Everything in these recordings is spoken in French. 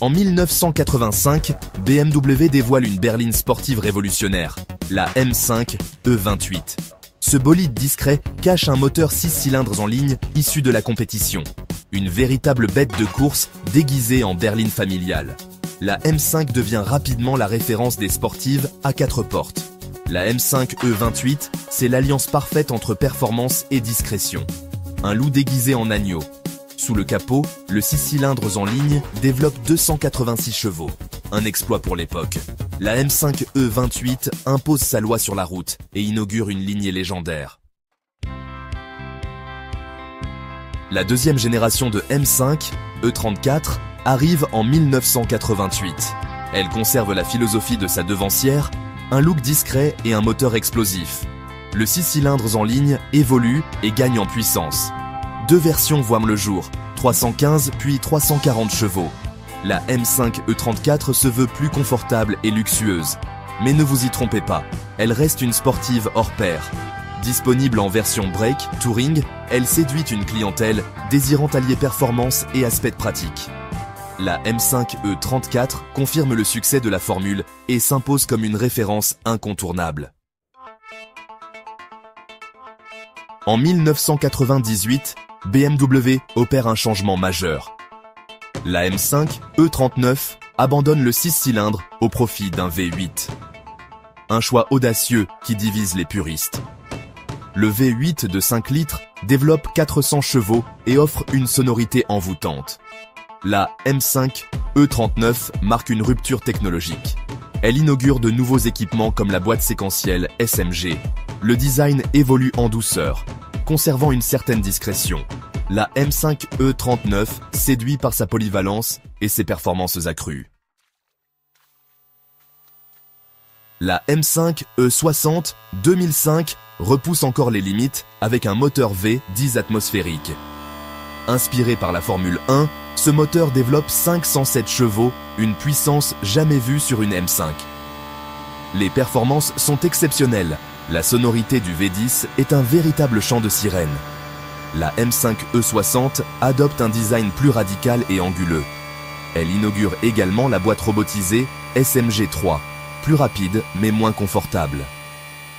En 1985, BMW dévoile une berline sportive révolutionnaire, la M5 E28. Ce bolide discret cache un moteur 6 cylindres en ligne issu de la compétition. Une véritable bête de course déguisée en berline familiale. La M5 devient rapidement la référence des sportives à 4 portes. La M5 E28, c'est l'alliance parfaite entre performance et discrétion. Un loup déguisé en agneau. Sous le capot, le 6 cylindres en ligne développe 286 chevaux. Un exploit pour l'époque. La M5 E28 impose sa loi sur la route et inaugure une lignée légendaire. La deuxième génération de M5, E34, arrive en 1988. Elle conserve la philosophie de sa devancière, un look discret et un moteur explosif. Le 6 cylindres en ligne évolue et gagne en puissance. 2 versions voient le jour, 315 puis 340 chevaux. La M5 E34 se veut plus confortable et luxueuse. Mais ne vous y trompez pas, elle reste une sportive hors pair. Disponible en version break, touring, elle séduit une clientèle désirant allier performance et aspect pratique. La M5 E34 confirme le succès de la formule et s'impose comme une référence incontournable. En 1998, BMW opère un changement majeur. La M5 E39 abandonne le 6 cylindres au profit d'un V8. Un choix audacieux qui divise les puristes. Le V8 de 5 litres développe 400 chevaux et offre une sonorité envoûtante. La M5 E39 marque une rupture technologique. Elle inaugure de nouveaux équipements comme la boîte séquentielle SMG. Le design évolue en douceur, conservant une certaine discrétion. La M5 E39 séduit par sa polyvalence et ses performances accrues. La M5 E60 2005 repousse encore les limites avec un moteur V 10 atmosphérique. Inspiré par la Formule 1, ce moteur développe 507 chevaux, une puissance jamais vue sur une M5. Les performances sont exceptionnelles. La sonorité du V10 est un véritable chant de sirène. La M5 E60 adopte un design plus radical et anguleux. Elle inaugure également la boîte robotisée SMG3, plus rapide mais moins confortable.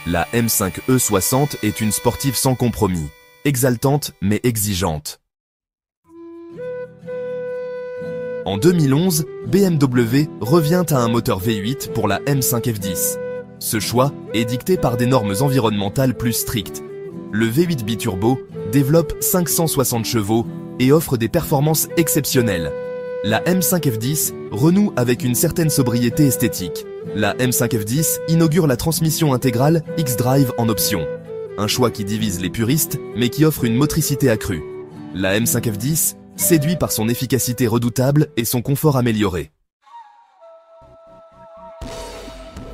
La M5 E60 est une sportive sans compromis, exaltante mais exigeante. En 2011, BMW revient à un moteur V8 pour la M5 F10. Ce choix est dicté par des normes environnementales plus strictes. Le V8 biturbo développe 560 chevaux et offre des performances exceptionnelles. La M5 F10 renoue avec une certaine sobriété esthétique. La M5 F10 inaugure la transmission intégrale X-Drive en option. Un choix qui divise les puristes mais qui offre une motricité accrue. La M5 F10 séduit par son efficacité redoutable et son confort amélioré.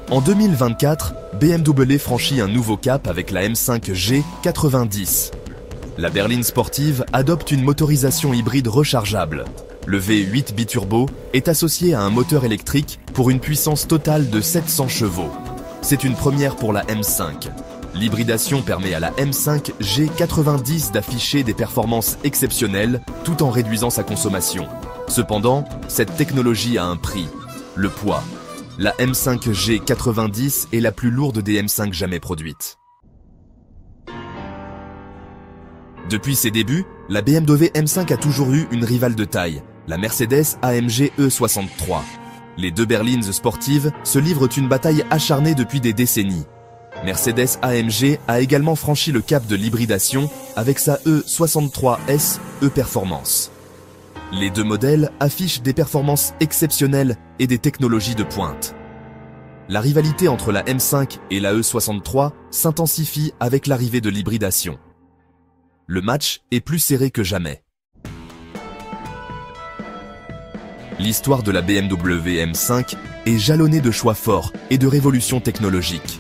En 2024, BMW franchit un nouveau cap avec la M5 G90. La berline sportive adopte une motorisation hybride rechargeable. Le V8 biturbo est associé à un moteur électrique pour une puissance totale de 700 chevaux. C'est une première pour la M5. L'hybridation permet à la M5 G90 d'afficher des performances exceptionnelles tout en réduisant sa consommation. Cependant, cette technologie a un prix, le poids. La M5 G90 est la plus lourde des M5 jamais produites. Depuis ses débuts, la BMW M5 a toujours eu une rivale de taille, la Mercedes AMG E63. Les deux berlines sportives se livrent une bataille acharnée depuis des décennies. Mercedes AMG a également franchi le cap de l'hybridation avec sa E63S E-Performance. Les deux modèles affichent des performances exceptionnelles et des technologies de pointe. La rivalité entre la M5 et la E63 s'intensifie avec l'arrivée de l'hybridation. Le match est plus serré que jamais. L'histoire de la BMW M5 est jalonnée de choix forts et de révolutions technologiques.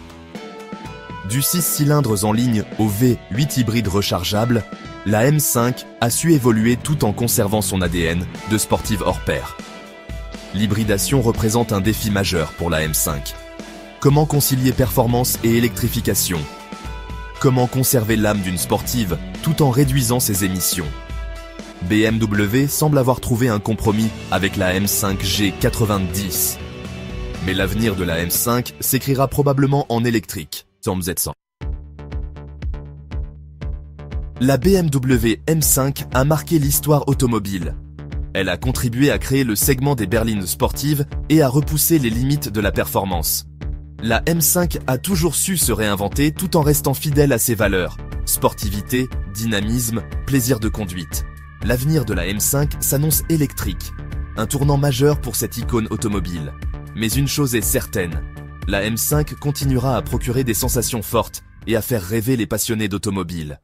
Du 6 cylindres en ligne au V8 hybride rechargeable, la M5 a su évoluer tout en conservant son ADN de sportive hors pair. L'hybridation représente un défi majeur pour la M5. Comment concilier performance et électrification? Comment conserver l'âme d'une sportive tout en réduisant ses émissions? BMW semble avoir trouvé un compromis avec la M5 G90. Mais l'avenir de la M5 s'écrira probablement en électrique, Tom Z100. La BMW M5 a marqué l'histoire automobile. Elle a contribué à créer le segment des berlines sportives et à repousser les limites de la performance. La M5 a toujours su se réinventer tout en restant fidèle à ses valeurs. Sportivité, dynamisme, plaisir de conduite. L'avenir de la M5 s'annonce électrique. Un tournant majeur pour cette icône automobile. Mais une chose est certaine, la M5 continuera à procurer des sensations fortes et à faire rêver les passionnés d'automobile.